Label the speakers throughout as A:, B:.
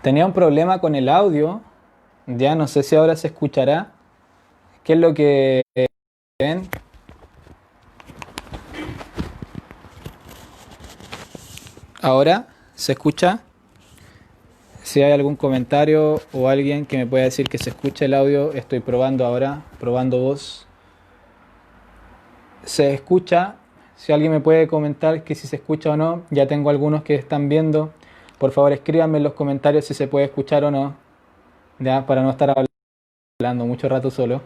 A: Tenía un problema con el audio, ya no sé si ahora se escuchará. ¿Qué es lo que ven? Ahora se escucha. Si hay algún comentario o alguien que me pueda decir que se escucha el audio, estoy probando ahora, probando voz. Se escucha. Si alguien me puede comentar que si se escucha o no, ya tengo algunos que están viendo. Por favor, escríbanme en los comentarios si se puede escuchar o no, ya para no estar hablando mucho rato solo.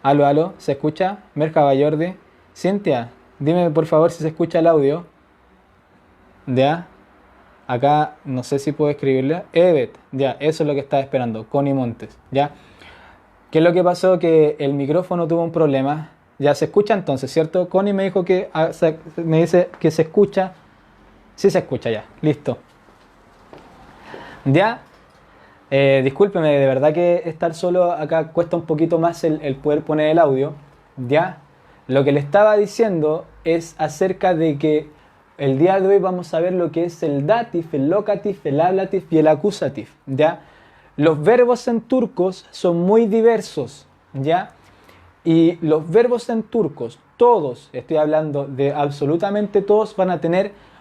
A: Aló, aló, ¿se escucha? Merhaba Jordi. Cintia, dime por favor si se escucha el audio. Ya, acá no sé si puedo escribirle. Evet, ya, eso es lo que estaba esperando. Connie Montes, ya. ¿Qué es lo que pasó? Que el micrófono tuvo un problema. Ya se escucha entonces, ¿cierto? Connie me dijo que me dice que se escucha. Sí se escucha ya, listo. Ya, discúlpeme, de verdad que estar solo acá cuesta un poquito más el poder poner el audio. Ya, lo que le estaba diciendo es acerca de que el día de hoy vamos a ver lo que es el datif, el locatif, el ablatif y el acusatif. Ya, los verbos en turcos son muy diversos. Ya, y los verbos en turcos, todos, estoy hablando de absolutamente todos, van a tener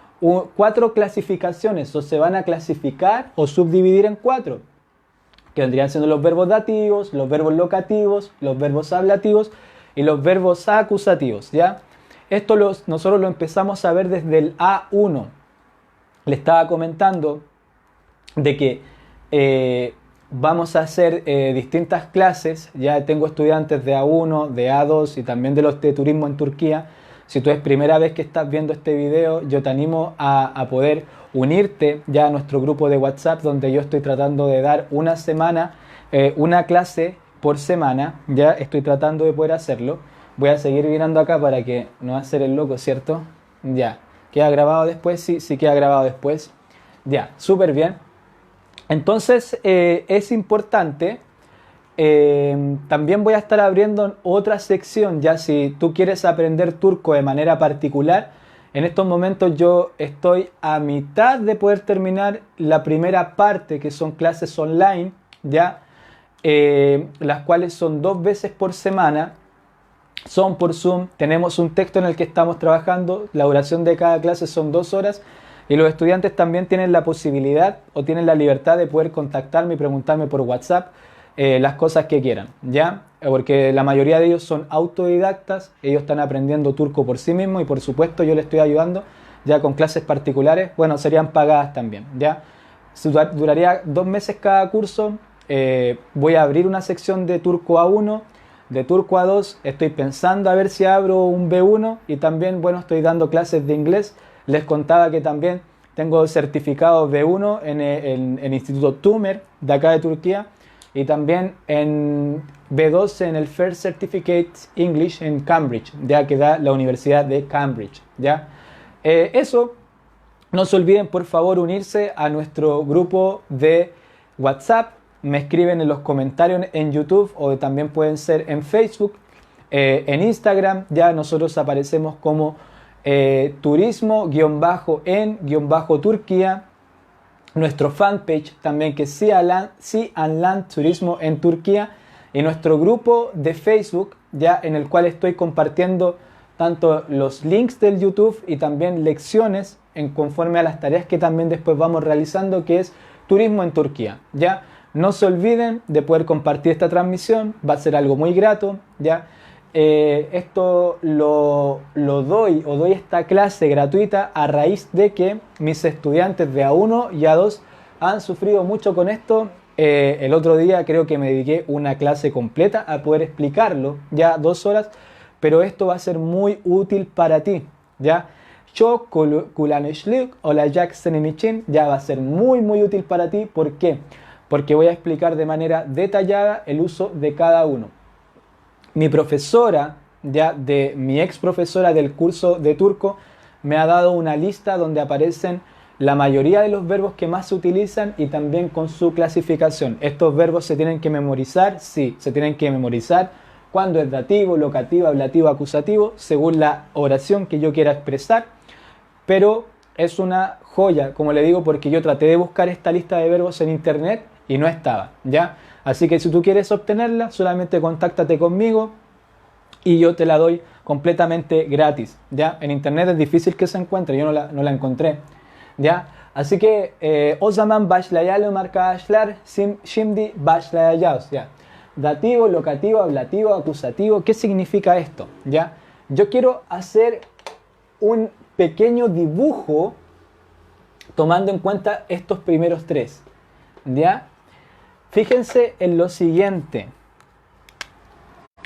A: cuatro clasificaciones, o se van a clasificar o subdividir en cuatro, que vendrían siendo los verbos dativos, los verbos locativos, los verbos ablativos y los verbos acusativos, ¿ya? Esto nosotros lo empezamos a ver desde el A1. Le estaba comentando de que vamos a hacer distintas clases. Ya tengo estudiantes de A1, de A2 y también de los de turismo en Turquía. Si tú es primera vez que estás viendo este video, yo te animo a poder unirte ya a nuestro grupo de WhatsApp, donde yo estoy tratando de dar una semana, una clase por semana. Ya estoy tratando de poder hacerlo. Voy a seguir mirando acá para que no hacer el loco, ¿cierto? Ya. ¿Queda grabado después? Sí, sí queda grabado después. Ya, súper bien. Entonces es importante, también voy a estar abriendo otra sección, ya si tú quieres aprender turco de manera particular. En estos momentos yo estoy a mitad de poder terminar la primera parte, que son clases online, ya, las cuales son 2 veces por semana, son por Zoom. Tenemos un texto en el que estamos trabajando, la duración de cada clase son 2 horas. Y los estudiantes también tienen la posibilidad o tienen la libertad de poder contactarme y preguntarme por WhatsApp las cosas que quieran, ¿ya? Porque la mayoría de ellos son autodidactas, ellos están aprendiendo turco por sí mismos y por supuesto yo les estoy ayudando ya con clases particulares, bueno, serían pagadas también, ¿ya? Duraría 2 meses cada curso. Voy a abrir una sección de turco A1, de turco A2, estoy pensando a ver si abro un B1 y también, bueno, estoy dando clases de inglés. Les contaba que también tengo certificado B1 en el Instituto Tumer de acá de Turquía y también en B2 en el First Certificate English en Cambridge, ya que da la Universidad de Cambridge, ¿ya? Eso, no se olviden por favor unirse a nuestro grupo de WhatsApp. Me escriben en los comentarios en YouTube o también pueden ser en Facebook, en Instagram. Ya nosotros aparecemos como turismo-en-Turquía. Nuestro fanpage también, que es Sea and Land Turismo en Turquía, y nuestro grupo de Facebook, ya en el cual estoy compartiendo tanto los links del YouTube y también lecciones conforme a las tareas que también después vamos realizando, que es Turismo en Turquía. Ya no se olviden de poder compartir esta transmisión, va a ser algo muy grato, ya. Esto lo doy esta clase gratuita a raíz de que mis estudiantes de A1 y A2 han sufrido mucho con esto. El otro día creo que me dediqué una clase completa a poder explicarlo, ya 2 horas, pero esto va a ser muy útil para ti, ya. Yo Kulaneshlik o la Jackson ya va a ser muy útil para ti. ¿Por qué? Porque voy a explicar de manera detallada el uso de cada uno. Mi profesora, ya de mi ex profesora del curso de turco, me ha dado una lista donde aparecen la mayoría de los verbos que más se utilizan y también con su clasificación. Estos verbos se tienen que memorizar, sí, se tienen que memorizar cuando es dativo, locativo, ablativo, acusativo, según la oración que yo quiera expresar, pero es una joya, como le digo, porque yo traté de buscar esta lista de verbos en internet y no estaba, ¿ya? Así que si tú quieres obtenerla, solamente contáctate conmigo y yo te la doy completamente gratis, ¿ya? En internet es difícil que se encuentre, yo no la encontré, ¿ya? Así que, o zaman başlayalım arkadaşlar, şimdi başlayacağız, ¿ya? Dativo, locativo, ablativo, acusativo, ¿qué significa esto? ¿Ya? Yo quiero hacer un pequeño dibujo tomando en cuenta estos primeros tres, ¿ya? Fíjense en lo siguiente.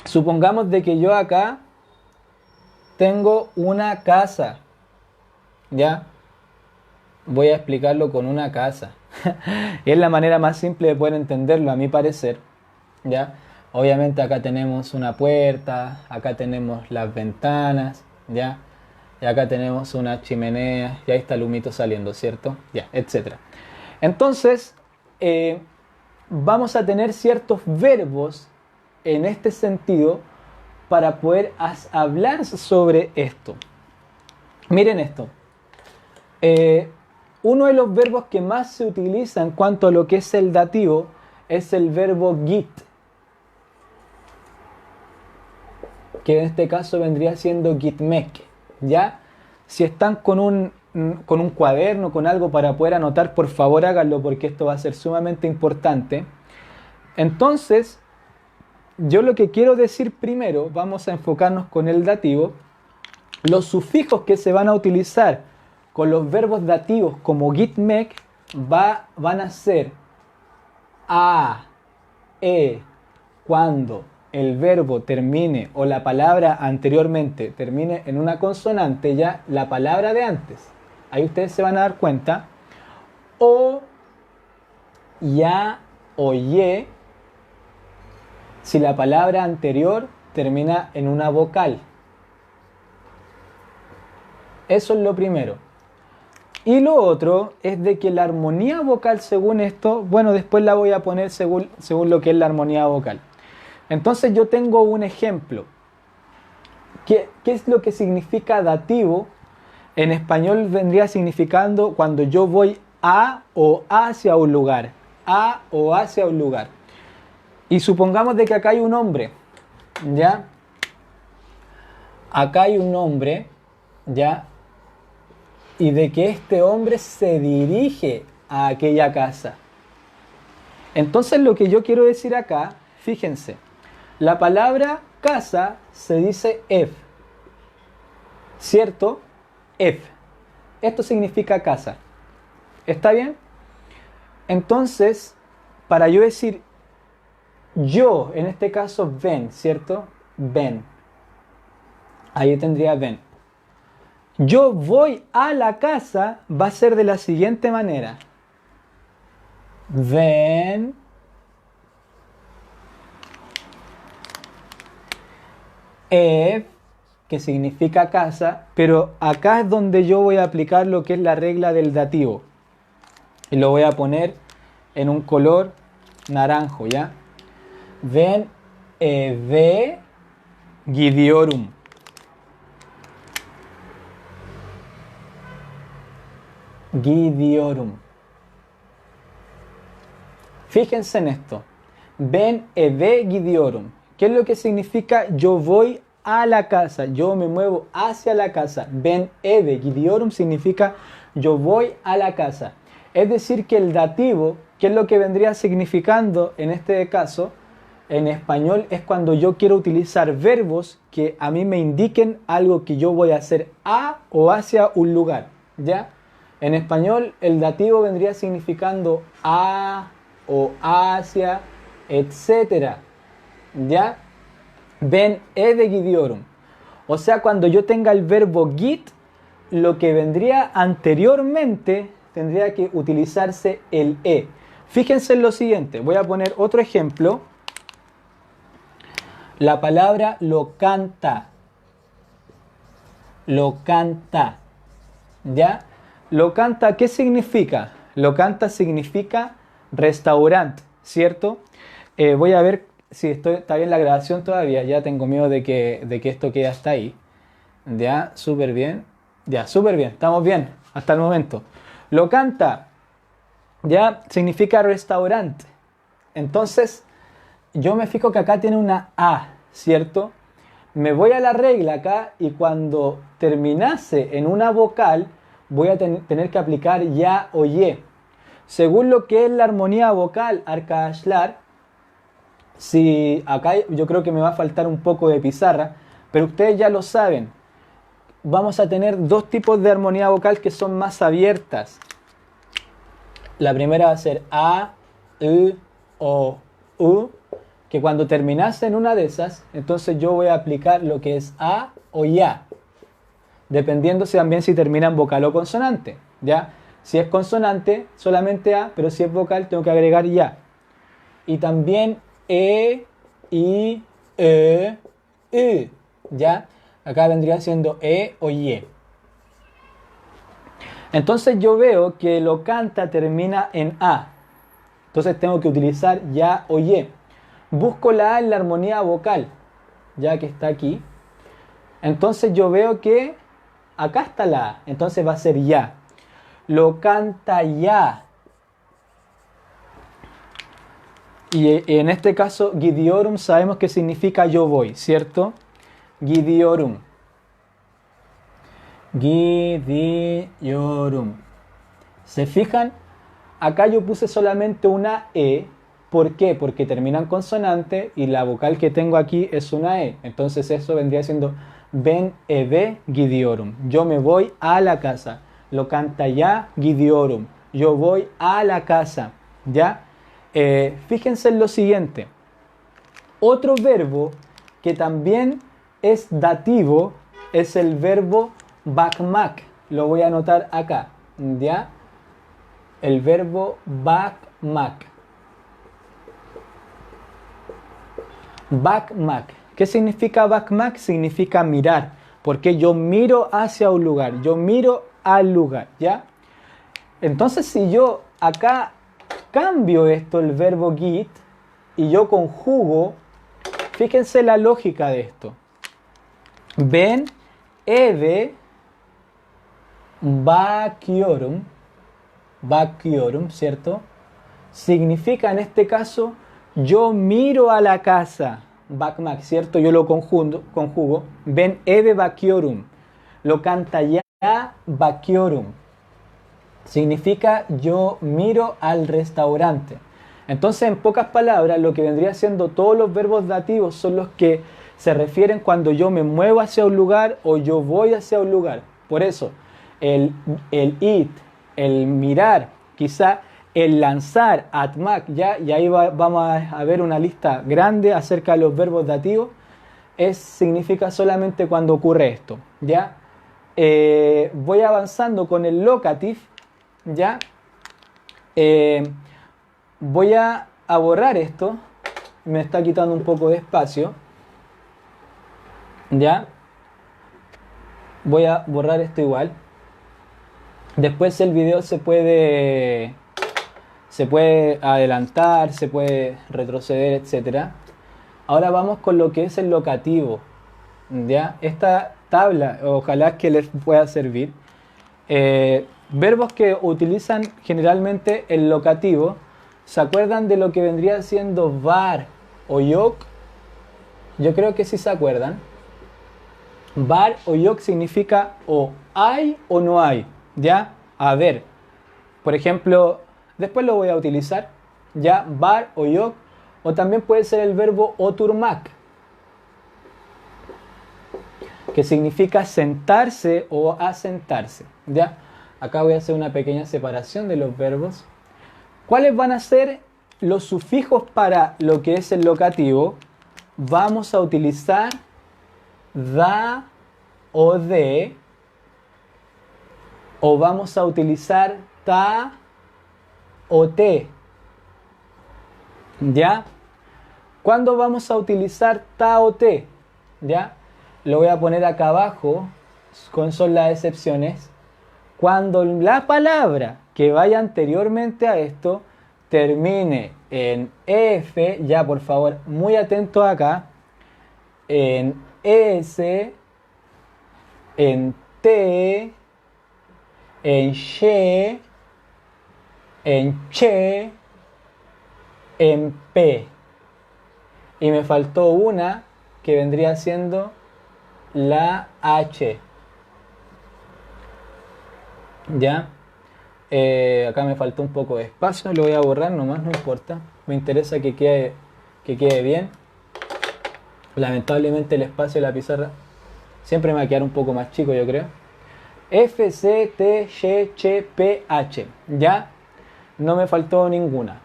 A: Supongamos de que yo acá tengo una casa, ¿ya? Voy a explicarlo con una casa. Es la manera más simple de poder entenderlo, a mi parecer, ¿ya? Obviamente acá tenemos una puerta, acá tenemos las ventanas, ¿ya? Y acá tenemos una chimenea, y ahí está el humito saliendo, ¿cierto? Ya, etcétera. Entonces, vamos a tener ciertos verbos en este sentido para poder hablar sobre esto. Miren esto. Uno de los verbos que más se utiliza en cuanto a lo que es el dativo es el verbo git, que en este caso vendría siendo gitmek, ¿ya? Si están con un cuaderno, con algo para poder anotar, por favor háganlo porque esto va a ser sumamente importante. Entonces, yo lo que quiero decir primero, vamos a enfocarnos con el dativo. Los sufijos que se van a utilizar con los verbos dativos como gitmek van a ser a, cuando el verbo termine o la palabra anteriormente termine en una consonante, ya la palabra de antes. Ahí ustedes se van a dar cuenta. O, ya o ye, si la palabra anterior termina en una vocal. Eso es lo primero. Y lo otro es de que la armonía vocal, según esto, bueno, después la voy a poner según lo que es la armonía vocal. Entonces yo tengo un ejemplo. ¿Qué es lo que significa dativo? En español vendría significando cuando yo voy a o hacia un lugar. A o hacia un lugar. Y supongamos de que acá hay un hombre, ¿ya? Acá hay un hombre, ¿ya? Y de que este hombre se dirige a aquella casa. Entonces lo que yo quiero decir acá, fíjense, la palabra casa se dice ev, ¿cierto? Ev. Esto significa casa. ¿Está bien? Entonces, para yo decir yo, en este caso ven, ¿cierto? Ven. Ahí tendría ven. Yo voy a la casa va a ser de la siguiente manera. Ven. Ev, que significa casa, pero acá es donde yo voy a aplicar lo que es la regla del dativo. Y lo voy a poner en un color naranjo, ¿ya? Ven, eve, gidiorum. Gidiorum. Fíjense en esto. Ven, eve, gidiorum. ¿Qué es lo que significa? Yo voy a la casa, yo me muevo hacia la casa. Ven, eve, gidiorum significa yo voy a la casa. Es decir que el dativo, ¿qué es lo que vendría significando en este caso? En español es cuando yo quiero utilizar verbos que a mí me indiquen algo que yo voy a hacer a o hacia un lugar, ¿ya? En español el dativo vendría significando a o hacia, etcétera, ¿ya? Ven, eve, gidiorum. O sea, cuando yo tenga el verbo git, lo que vendría anteriormente tendría que utilizarse el e. Fíjense en lo siguiente, voy a poner otro ejemplo. La palabra lo canta. Lo canta. ¿Ya? Lo canta, ¿qué significa? Lo canta significa restaurante, ¿cierto? Voy a ver si está bien la grabación todavía. Ya tengo miedo de que esto quede hasta ahí. Ya, súper bien. Ya, súper bien. Estamos bien hasta el momento. Lo canta, ya significa restaurante. Entonces, yo me fijo que acá tiene una A, ¿cierto? Me voy a la regla acá y cuando terminase en una vocal, voy a tener que aplicar ya o ye. Según lo que es la armonía vocal Arca-Ashlar, si acá yo creo que me va a faltar un poco de pizarra, pero ustedes ya lo saben, vamos a tener dos tipos de armonía vocal que son más abiertas. La primera va a ser A, U, O, U, que cuando terminase en una de esas, entonces yo voy a aplicar lo que es A o Ya, dependiendo también si termina en vocal o consonante, ¿ya? Si es consonante, solamente A, pero si es vocal, tengo que agregar Ya. Y también E, I, U, ¿ya? Acá vendría siendo E o Ye. Entonces yo veo que lo canta termina en A. Entonces tengo que utilizar Ya o Ye. Busco la A en la armonía vocal, ya que está aquí. Entonces yo veo que acá está la A, entonces va a ser Ya. Lo canta Ya. Y en este caso, Gidiorum sabemos que significa yo voy, ¿cierto? Gidiorum. Gidiorum. ¿Se fijan? Acá yo puse solamente una E. ¿Por qué? Porque termina en consonante y la vocal que tengo aquí es una E. Entonces eso vendría siendo Ben ebe Gidiorum. Yo me voy a la casa. Lo canta ya Gidiorum. Yo voy a la casa. ¿Ya? Fíjense en lo siguiente. Otro verbo que también es dativo es el verbo bakmak. Lo voy a anotar acá. ¿Ya? El verbo bakmak. Bakmak. ¿Qué significa bakmak? Significa mirar. Porque yo miro hacia un lugar. Yo miro al lugar. ¿Ya? Entonces si yo acá cambio esto, el verbo git, y yo conjugo, fíjense la lógica de esto. Ben eve bakiorum, ¿cierto? Significa en este caso, yo miro a la casa, bakmak, ¿cierto? Yo lo conjugo. Ben eve bakiorum, lo canta ya bakiorum. Significa yo miro al restaurante. Entonces, en pocas palabras, lo que vendría siendo todos los verbos dativos son los que se refieren cuando yo me muevo hacia un lugar o yo voy hacia un lugar. Por eso, el it, el mirar, quizá el lanzar, atmak, ¿ya? Y ahí vamos a ver una lista grande acerca de los verbos dativos. Significa solamente cuando ocurre esto, ¿ya? Voy avanzando con el locative. ¿Ya? Voy a borrar esto. Me está quitando un poco de espacio. ¿Ya? Voy a borrar esto igual. Después el video se puede adelantar, se puede retroceder, etc. Ahora vamos con lo que es el locativo. ¿Ya? Esta tabla, ojalá que les pueda servir. Verbos que utilizan generalmente el locativo. ¿Se acuerdan de lo que vendría siendo var o yok? Yo creo que sí se acuerdan. Var o yok significa o hay o no hay. ¿Ya? A ver. Por ejemplo, después lo voy a utilizar. ¿Ya? Var o yok. O también puede ser el verbo oturmak, que significa sentarse o asentarse. ¿Ya? Acá voy a hacer una pequeña separación de los verbos. ¿Cuáles van a ser los sufijos para lo que es el locativo? Vamos a utilizar da o de, o vamos a utilizar ta o te. ¿Ya? ¿Cuándo vamos a utilizar ta o te? ¿Ya? Lo voy a poner acá abajo, son las excepciones. Cuando la palabra que vaya anteriormente a esto termine en EF, ya por favor, muy atento acá, en ES, en T, en SHE, en che, en pe. Y me faltó una que vendría siendo la H. ¿Ya? Acá me faltó un poco de espacio, lo voy a borrar nomás, no importa. Me interesa que quede bien. Lamentablemente el espacio de la pizarra siempre me va a quedar un poco más chico, yo creo. F, C, T, Y, Ch, P, H. ¿Ya? No me faltó ninguna.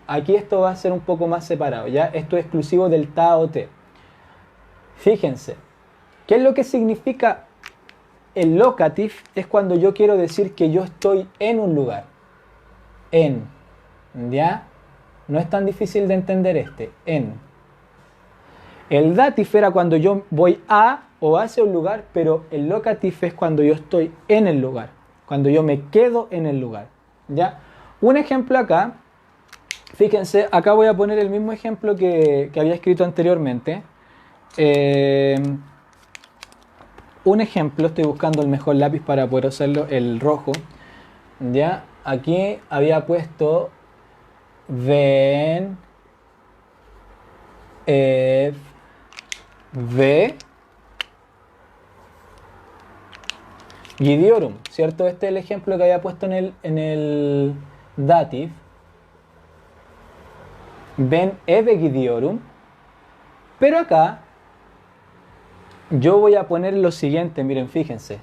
A: Aquí esto va a ser un poco más separado, ¿ya? Esto es exclusivo del Tao Te. Fíjense, ¿qué es lo que significa el locative? Es cuando yo quiero decir que yo estoy en un lugar. En, ¿ya? No es tan difícil de entender en. El dative era cuando yo voy a o hacia un lugar, pero el locative es cuando yo estoy en el lugar, cuando yo me quedo en el lugar, ¿ya? Un ejemplo acá. Fíjense, acá voy a poner el mismo ejemplo que había escrito anteriormente. Un ejemplo, estoy buscando el mejor lápiz para poder hacerlo, el rojo. Ya, aquí había puesto ven, ve, gidiorum, ¿cierto? Este es el ejemplo que había puesto en el dative. Ven eve gidiorum. Pero acá yo voy a poner lo siguiente, miren, fíjense.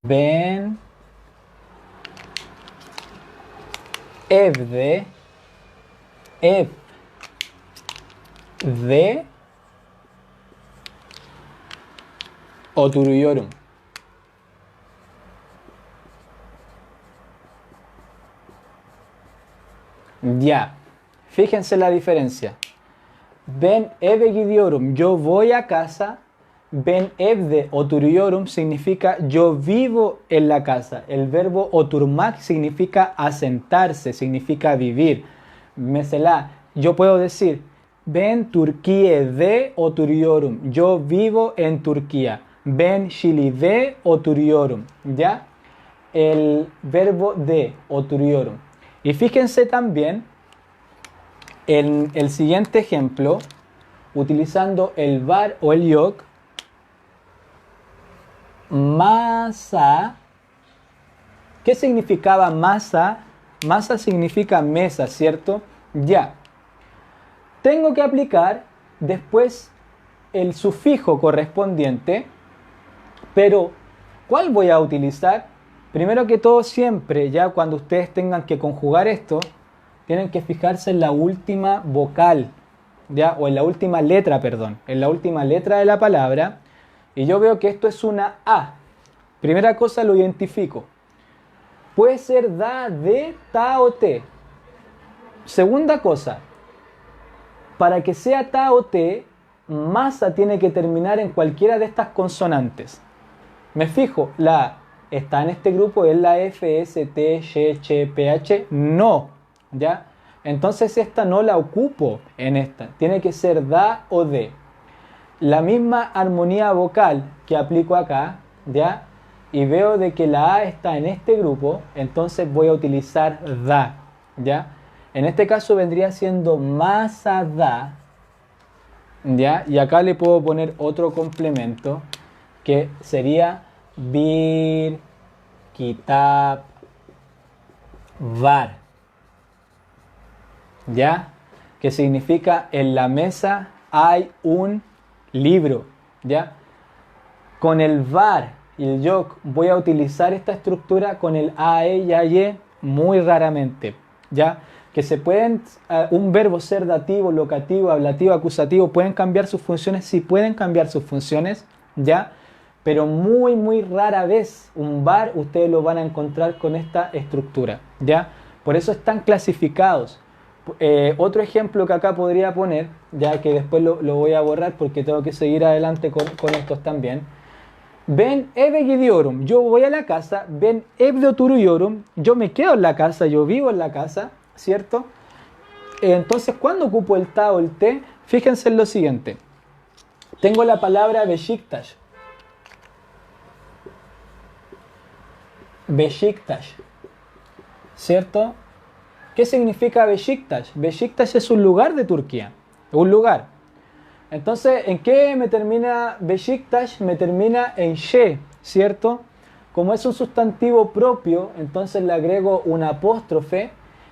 A: Ven evde de oturiorum. Ya, fíjense la diferencia. Ven eve gidiorum, yo voy a casa. Ven evde oturiorum significa yo vivo en la casa. El verbo oturmak significa asentarse, significa vivir. Mesela, yo puedo decir ven Turquie de oturiorum, yo vivo en Turquía. Ven Chili de oturiorum, ¿ya? El verbo de oturiorum. Y fíjense también en el siguiente ejemplo, utilizando el var o el yok, masa. ¿Qué significaba masa? Masa significa mesa, ¿cierto? Ya. Tengo que aplicar después el sufijo correspondiente, pero ¿cuál voy a utilizar? Primero que todo, siempre, ya cuando ustedes tengan que conjugar esto, tienen que fijarse en la última vocal, ¿ya? O en la última letra, perdón, en la última letra de la palabra. Y yo veo que esto es una A. Primera cosa, lo identifico. Puede ser da, de, ta o te. Segunda cosa, para que sea ta o te, masa tiene que terminar en cualquiera de estas consonantes. Me fijo, la A está en este grupo, ¿es la F, S, T, Y, Ch, P, H? No, ¿ya? Entonces esta no la ocupo en esta. Tiene que ser da o de. La misma armonía vocal que aplico acá, ¿ya? Y veo de que la A está en este grupo, entonces voy a utilizar da, ¿ya? En este caso vendría siendo masa da, ¿ya? Y acá le puedo poner otro complemento que sería bir, kitab, var, ¿ya? Que significa en la mesa hay un libro, ¿ya? Con el var y el yok voy a utilizar esta estructura con el ae y aye muy raramente, ¿ya? Que se pueden, un verbo ser dativo, locativo, ablativo, acusativo, pueden cambiar sus funciones, sí pueden cambiar sus funciones, ¿ya? Pero muy rara vez un var ustedes lo van a encontrar con esta estructura, ¿ya? Por eso están clasificados. Otro ejemplo que acá podría poner, ya que después lo voy a borrar porque tengo que seguir adelante con estos también. Ven eve gidiorum, yo voy a la casa. Ven ebde turiorum, yo me quedo en la casa, yo vivo en la casa, ¿cierto? Entonces, ¿cuándo ocupo el ta o el te? Fíjense en lo siguiente. Tengo la palabra beşiktaş. Beşiktaş. ¿cierto? ¿Qué significa Beşiktaş? Beşiktaş es un lugar de Turquía, un lugar. Entonces, ¿en qué me termina Beşiktaş? Me termina en she, ¿cierto? Como es un sustantivo propio, entonces le agrego un apóstrofe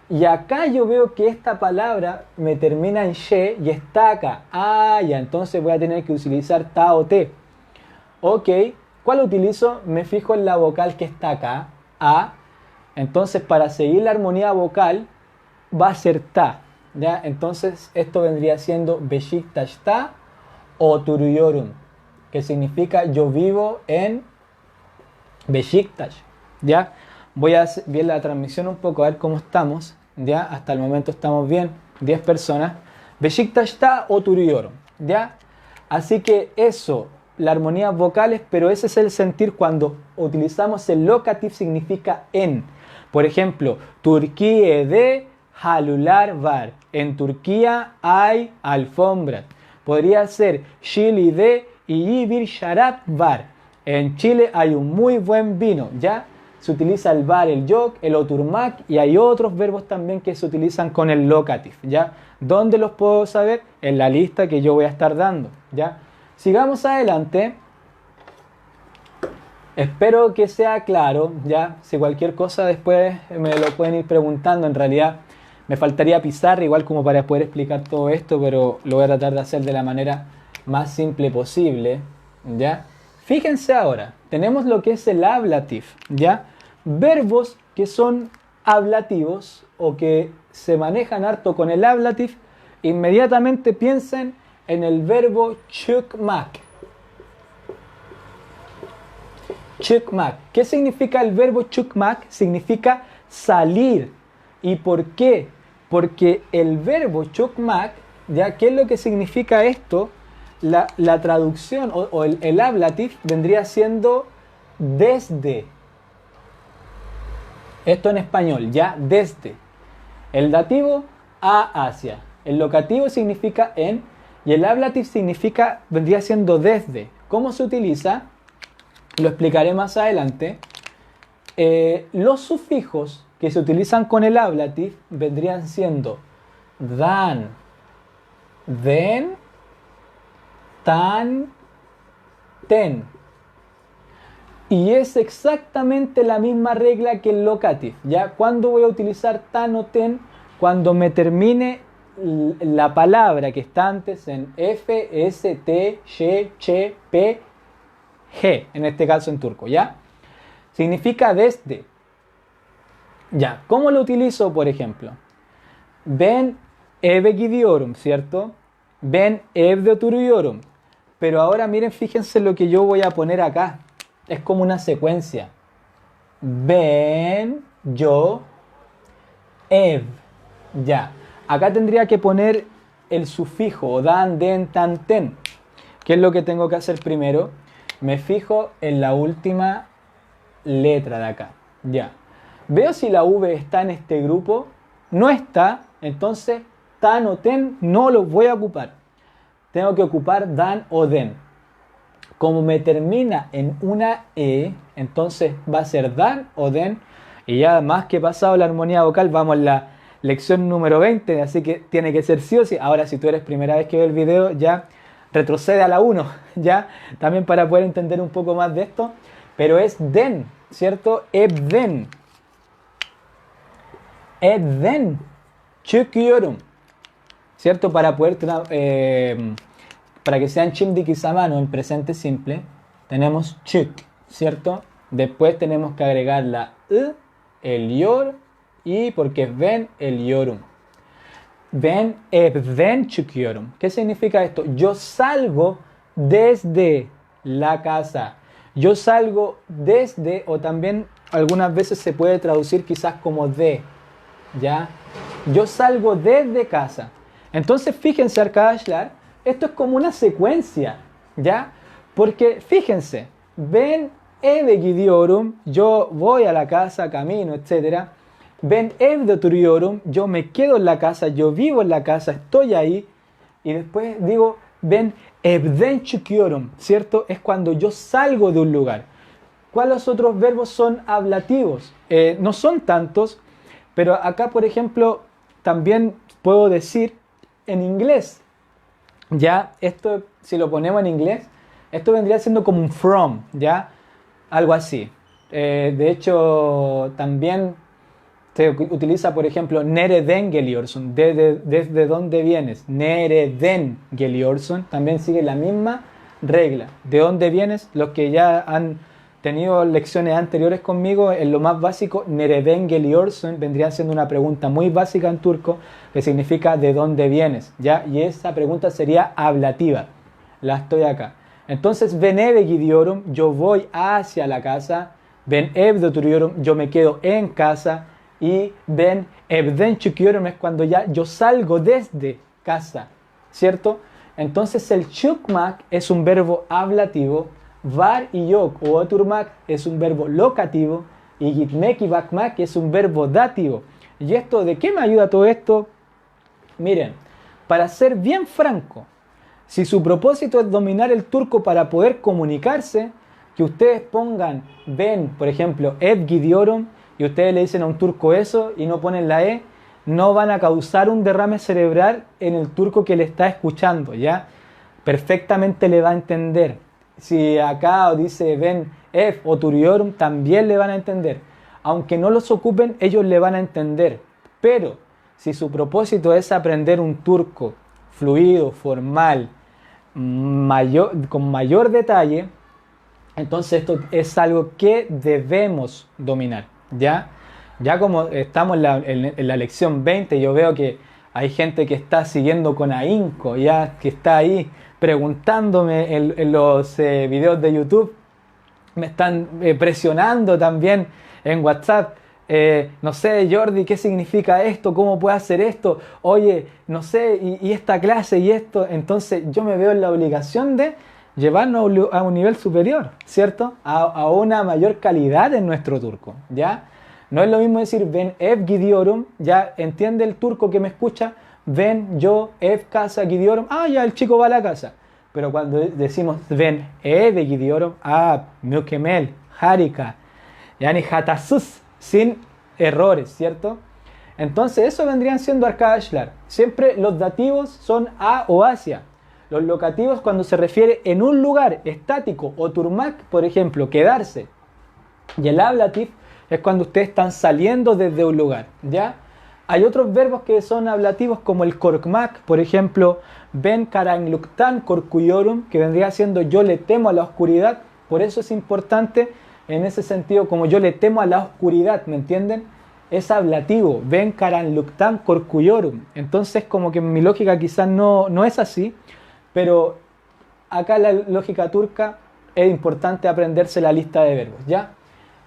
A: y acá yo veo que esta palabra me termina en she y está acá. Ah, ya, entonces voy a tener que utilizar ta o te. Ok, ¿cuál utilizo? Me fijo en la vocal que está acá, a. Entonces, para seguir la armonía vocal, va a ser ta, ¿ya? Entonces, esto vendría siendo Beşiktaş'ta oturuyorum, que significa yo vivo en Beşiktaş, ¿ya? Voy a ver la transmisión un poco, a ver cómo estamos, ¿ya? Hasta el momento estamos bien, 10 personas. Beşiktaş'ta oturuyorum, ¿ya? Así que eso, la armonía vocales, pero ese es el sentir cuando utilizamos el locatif, significa en. Por ejemplo, Türkiye'de halular var. En Turquía hay alfombras. Podría ser Şili'de iyi bir şarap var. En Chile hay un muy buen vino, ¿ya? Se utiliza el var, el yok, el oturmak y hay otros verbos también que se utilizan con el locatif, ¿ya? ¿Dónde los puedo saber? En la lista que yo voy a estar dando, ¿ya? Sigamos adelante. Espero que sea claro, ¿ya? Si cualquier cosa después me lo pueden ir preguntando. En realidad me faltaría pizarra igual como para poder explicar todo esto, pero lo voy a tratar de hacer de la manera más simple posible, ¿ya? Fíjense ahora, tenemos lo que es el ablative, ¿ya? Verbos que son ablativos o que se manejan harto con el ablative, inmediatamente piensen en el verbo çıkmak. Çıkmak. ¿Qué significa el verbo çıkmak? Significa salir. ¿Y por qué? Porque el verbo çıkmak, ¿ya? ¿Qué es lo que significa esto? La traducción o el ablative vendría siendo desde. Esto en español, ya, desde. El dativo, a, hacia. El locativo significa en y el ablative significa, vendría siendo desde. ¿Cómo se utiliza? Lo explicaré más adelante. Los sufijos que se utilizan con el ablative vendrían siendo dan, den, tan, ten. Y es exactamente la misma regla que el locative, ¿ya? ¿Cuándo voy a utilizar tan o ten? Cuando me termine la palabra que está antes en F, S, T, Ş, Ç, P, G, en este caso en turco, ¿ya? Significa desde. Ya, ¿cómo lo utilizo, por ejemplo? Ben eve gidiyorum, ¿cierto? Ben evde oturuyorum. Pero ahora miren, fíjense lo que yo voy a poner acá. Es como una secuencia. Ben, yo, ev. Ya. Acá tendría que poner el sufijo dan, den, tan, ten. ¿Qué es lo que tengo que hacer primero? Me fijo en la última letra de acá. Ya. Veo si la V está en este grupo. No está. Entonces, tan o ten no lo voy a ocupar. Tengo que ocupar dan o den. Como me termina en una E, entonces va a ser dan o den. Y ya más que pasado la armonía vocal, vamos a la lección número 20. Así que tiene que ser sí o sí. Ahora, si tú eres primera vez que ve el video, ya retrocede a la 1. Ya, también para poder entender un poco más de esto. Pero es den, ¿cierto? Evden. Evden. Çıkıyorum. ¿Cierto? Para poder para que sean şimdiki zamanı en presente simple, tenemos çık, ¿cierto? Después tenemos que agregar la ı, el yor y porque es ven, el yorum. Ben evden çıkıyorum. ¿Qué significa esto? Yo salgo desde la casa. Yo salgo desde, o también algunas veces se puede traducir quizás como de, ¿ya? Yo salgo desde casa. Entonces fíjense arkadaşlar, esto es como una secuencia, ¿ya? Porque fíjense, ben eve gidiyorum, yo voy a la casa, camino, etc. Ben evde oturuyorum, yo me quedo en la casa, yo vivo en la casa, estoy ahí. Y después digo, ben evden çıkıyorum, ¿cierto? Es cuando yo salgo de un lugar. ¿Cuáles otros verbos son ablativos? No son tantos, Pero acá, por ejemplo, también puedo decir en inglés. Ya, esto, si lo ponemos en inglés, esto vendría siendo como un from, ¿ya? Algo así. De hecho, también se utiliza, por ejemplo, Nereden Geliorson. ¿Desde dónde vienes? Nereden Geliorson. También sigue la misma regla. ¿De dónde vienes? Los que ya han tenido lecciones anteriores conmigo, en lo más básico, Nereden Geliorson vendría siendo una pregunta muy básica en turco que significa ¿de dónde vienes? ¿Ya? Y esa pregunta sería ablativa. La estoy acá. Entonces, ben eve gidiyorum, yo voy hacia la casa. Ben evde oturuyorum, yo me quedo en casa. Y ben evden çıkıyorum es cuando ya yo salgo desde casa, ¿cierto? Entonces el çıkmak es un verbo ablativo, var y yok o oturmak es un verbo locativo y gitmek y bakmak es un verbo dativo. ¿Y esto de qué me ayuda todo esto? Miren, para ser bien franco, si su propósito es dominar el turco para poder comunicarse, que ustedes pongan ben, por ejemplo, ev gidiyorum, y ustedes le dicen a un turco eso y no ponen la E, no van a causar un derrame cerebral en el turco que le está escuchando, ¿ya? Perfectamente le va a entender. Si acá dice ben, F o turiorum, también le van a entender. Aunque no los ocupen, ellos le van a entender. Pero si su propósito es aprender un turco fluido, formal, con mayor detalle, entonces esto es algo que debemos dominar. ¿Ya? Ya como estamos en la lección 20, yo veo que hay gente que está siguiendo con ahínco, ya que está ahí preguntándome en los videos de YouTube, me están presionando también en WhatsApp. No sé, Jordi, ¿qué significa esto? ¿Cómo puedo hacer esto? Oye, no sé, y esta clase y esto. Entonces yo me veo en la obligación de llevarnos a un nivel superior, ¿cierto? A una mayor calidad en nuestro turco, ¿ya? No es lo mismo decir ven ev gidiyorum, ya entiende el turco que me escucha, ven yo ev casa gidiyorum, ah, ya el chico va a la casa. Pero cuando decimos ven eve gidiyorum, ah, mükemmel, harika, yani hatassız, sin errores, ¿cierto? Entonces eso vendrían siendo arkadaşlar. Siempre los dativos son a o hacia. Los locativos cuando se refiere en un lugar estático, o turmak, por ejemplo, quedarse. Y el ablatif es cuando ustedes están saliendo desde un lugar, ¿ya? Hay otros verbos que son ablativos como el korkmak, por ejemplo, ben karangluktan korkuyorum, que vendría siendo yo le temo a la oscuridad. Por eso es importante en ese sentido, como yo le temo a la oscuridad, ¿me entienden? Es ablativo, ben karangluktan korkuyorum. Entonces como que mi lógica quizás no es así, pero acá la lógica turca es importante aprenderse la lista de verbos, ¿ya?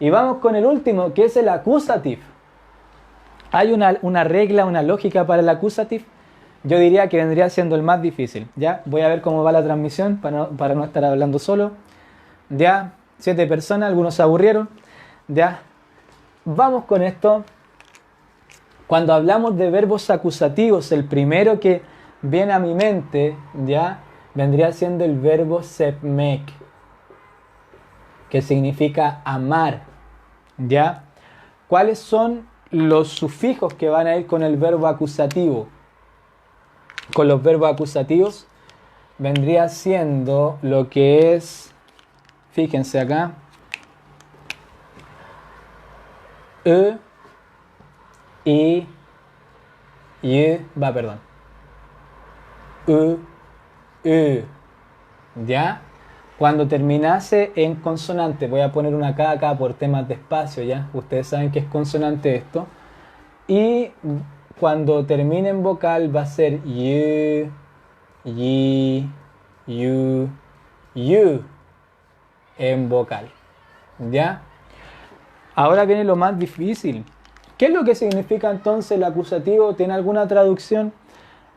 A: Y vamos con el último, que es el accusative. Hay una regla, una lógica para el accusative. Yo diría que vendría siendo el más difícil, ¿ya? Voy a ver cómo va la transmisión para no estar hablando solo. ¿Ya? 7 personas, algunos se aburrieron. ¿Ya? Vamos con esto. Cuando hablamos de verbos acusativos, el primero que viene a mi mente, ¿ya? Vendría siendo el verbo sevmek, que significa amar, ¿ya? ¿Cuáles son los sufijos que van a ir con el verbo acusativo? Con los verbos acusativos vendría siendo lo que es, fíjense acá, y, perdón, ¿ya? Cuando terminase en consonante, voy a poner una K acá por temas de espacio, ¿ya? Ustedes saben que es consonante esto. Y cuando termine en vocal va a ser y, you en vocal, ¿ya? Ahora viene lo más difícil. ¿Qué es lo que significa entonces el acusativo? ¿Tiene alguna traducción?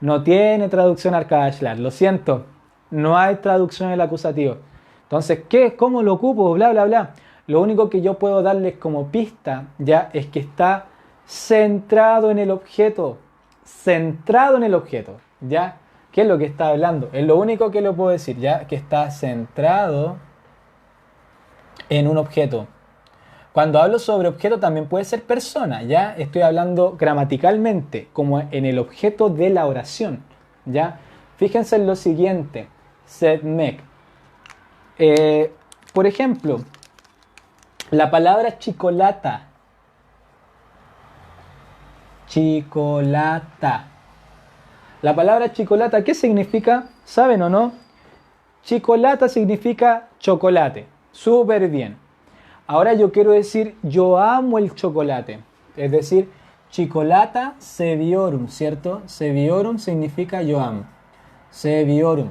A: No tiene traducción arkadaşlar, lo siento. No hay traducción en el acusativo. Entonces, ¿qué? ¿Cómo lo ocupo? Bla, bla, bla. Lo único que yo puedo darles como pista, ya, es que está centrado en el objeto. Centrado en el objeto, ¿ya? ¿Qué es lo que está hablando? Es lo único que le puedo decir, ¿ya? Que está centrado en un objeto. Cuando hablo sobre objeto también puede ser persona, ¿ya? Estoy hablando gramaticalmente, como en el objeto de la oración, ¿ya? Fíjense en lo siguiente, sedmek. Por ejemplo, la palabra chicolata. Chicolata. La palabra chicolata, ¿qué significa? ¿Saben o no? Chicolata significa chocolate. Súper bien. Ahora yo quiero decir, yo amo el chocolate. Es decir, chicolata seviorum, ¿cierto? Seviorum significa yo amo. Seviorum.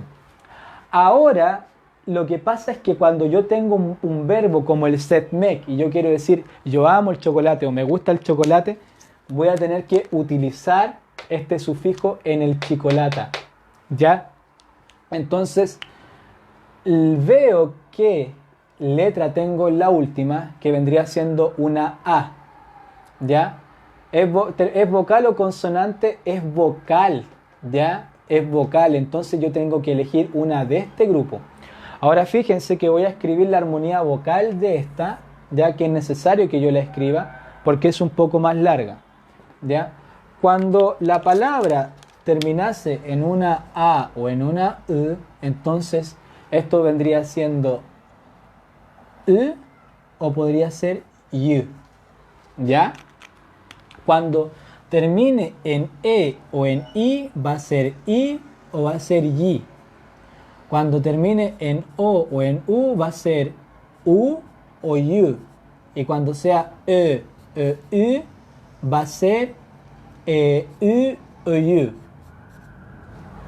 A: Ahora, lo que pasa es que cuando yo tengo un verbo como el sedmek y yo quiero decir, yo amo el chocolate o me gusta el chocolate, voy a tener que utilizar este sufijo en el chicolata. ¿Ya? Entonces, veo que letra tengo en la última, que vendría siendo una A. ¿Ya? ¿Es vocal o consonante? Es vocal. ¿Ya? Es vocal. Entonces yo tengo que elegir una de este grupo. Ahora fíjense que voy a escribir la armonía vocal de esta, ya que es necesario que yo la escriba, porque es un poco más larga. ¿Ya? Cuando la palabra terminase en una A o en una U, entonces esto vendría siendo o podría ser Y. ¿Ya? Cuando termine en E o en I, va a ser I o va a ser Y. Cuando termine en O en U, va a ser U o Y. Y cuando sea U, va a ser U o Y.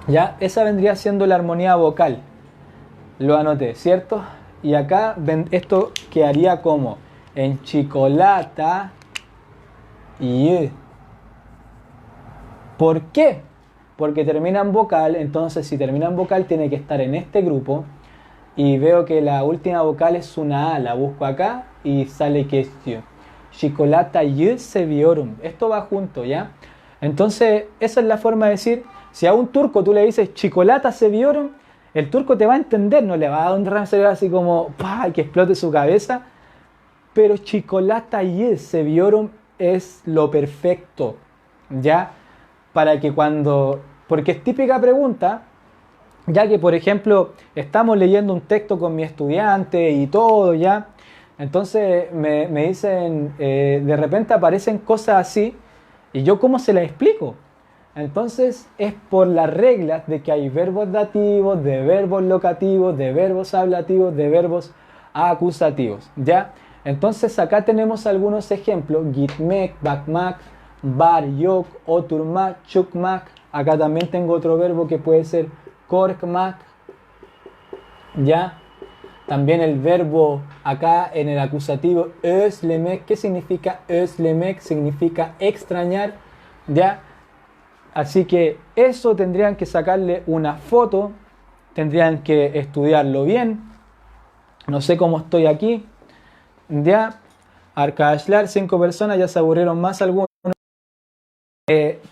A: ¿Ya? Esa vendría siendo la armonía vocal. Lo anoté, ¿cierto? Y acá esto quedaría como en chicolata y. ¿Por qué? Porque termina en vocal, entonces si termina en vocal tiene que estar en este grupo. Y veo que la última vocal es una A, la busco acá y sale que es yo. Chicolata y seviorum. Esto va junto, ¿ya? Entonces, esa es la forma de decir, si a un turco tú le dices chicolata seviorum, el turco te va a entender, no le va a dar un rasero así como ¡pah! Que explote su cabeza. Pero chicolata y seviorum es lo perfecto, ¿ya? Para que cuando... Porque es típica pregunta, ya que por ejemplo estamos leyendo un texto con mi estudiante y todo, ¿ya? Entonces me dicen, de repente aparecen cosas así, y yo ¿cómo se las explico? Entonces es por las reglas de que hay verbos dativos, de verbos locativos, de verbos ablativos, de verbos acusativos, ¿ya? Entonces acá tenemos algunos ejemplos, gitmek, bakmak, bar, yok, oturmak, chukmak. Acá también tengo otro verbo que puede ser korkmak, ¿ya? También el verbo acá en el acusativo özlemek. ¿Qué significa özlemek? Significa extrañar, ¿ya? Así que eso tendrían que sacarle una foto, tendrían que estudiarlo bien. No sé cómo estoy aquí, ¿ya? Arkadaşlar, 5 personas, ya se aburrieron más algunos.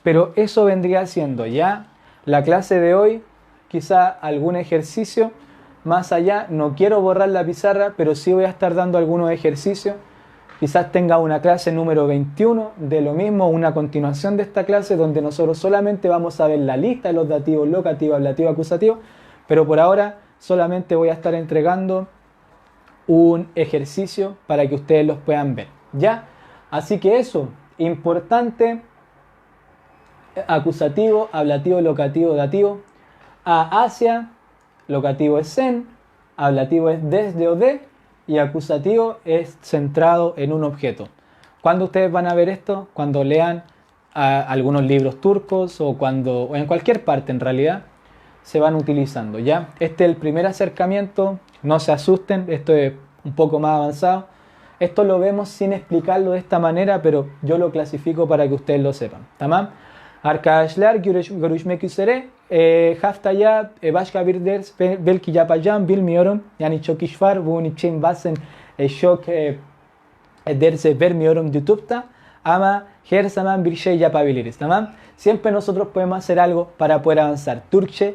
A: Pero eso vendría siendo ya la clase de hoy, quizá algún ejercicio más allá. No quiero borrar la pizarra, pero sí voy a estar dando algunos ejercicios. Quizás tenga una clase número 21 de lo mismo, una continuación de esta clase donde nosotros solamente vamos a ver la lista de los dativos locativos, ablativos, acusativos, pero por ahora solamente voy a estar entregando un ejercicio para que ustedes los puedan ver, ¿ya? Así que eso, importante, acusativo, ablativo, locativo, dativo. A hacia, locativo es en, ablativo es desde o de, y acusativo es centrado en un objeto. ¿Cuándo ustedes van a ver esto? Cuando lean algunos libros turcos o en cualquier parte en realidad se van utilizando, ¿ya? Este es el primer acercamiento, no se asusten, esto es un poco más avanzado. Esto lo vemos sin explicarlo de esta manera, pero yo lo clasifico para que ustedes lo sepan. ¿Tamam? Arkadaşlar görüşmek üzere. Haftaya başka bir ders belki yapacağım bilmiyorum. Yani çok iş var. Bunun için bazen çok derse vermiyorum YouTube'da. Ama her zaman bir şey yapabiliriz. ¿Tamam? Siempre nosotros podemos hacer algo para poder avanzar. Türkçe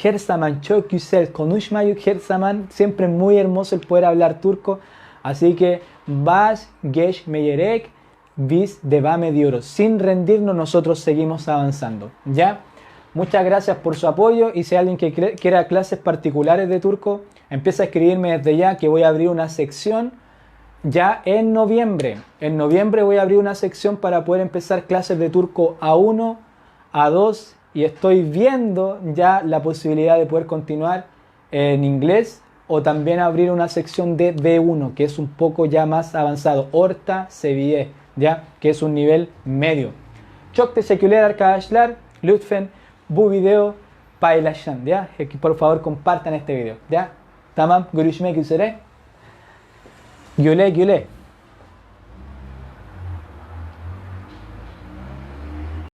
A: her zaman çok güzel konuşmayı, her zaman siempre muy hermoso el poder hablar turco. Así que Meyerek, Bis devam ediyoruz. Sin rendirnos, nosotros seguimos avanzando. ¿Ya? Muchas gracias por su apoyo y si hay alguien que quiera clases particulares de turco, empieza a escribirme desde ya que voy a abrir una sección ya en noviembre. En noviembre voy a abrir una sección para poder empezar clases de turco A1, A2 y estoy viendo ya la posibilidad de poder continuar en inglés o también abrir una sección de B1 que es un poco ya más avanzado. Orta Seviye, ya que es un nivel medio. Çok teşekkürler arkadaşlar. Lütfen bu video paylaşın, ya. Por favor compartan este video, ya. Tamam, görüşmek üzere. Güle güle.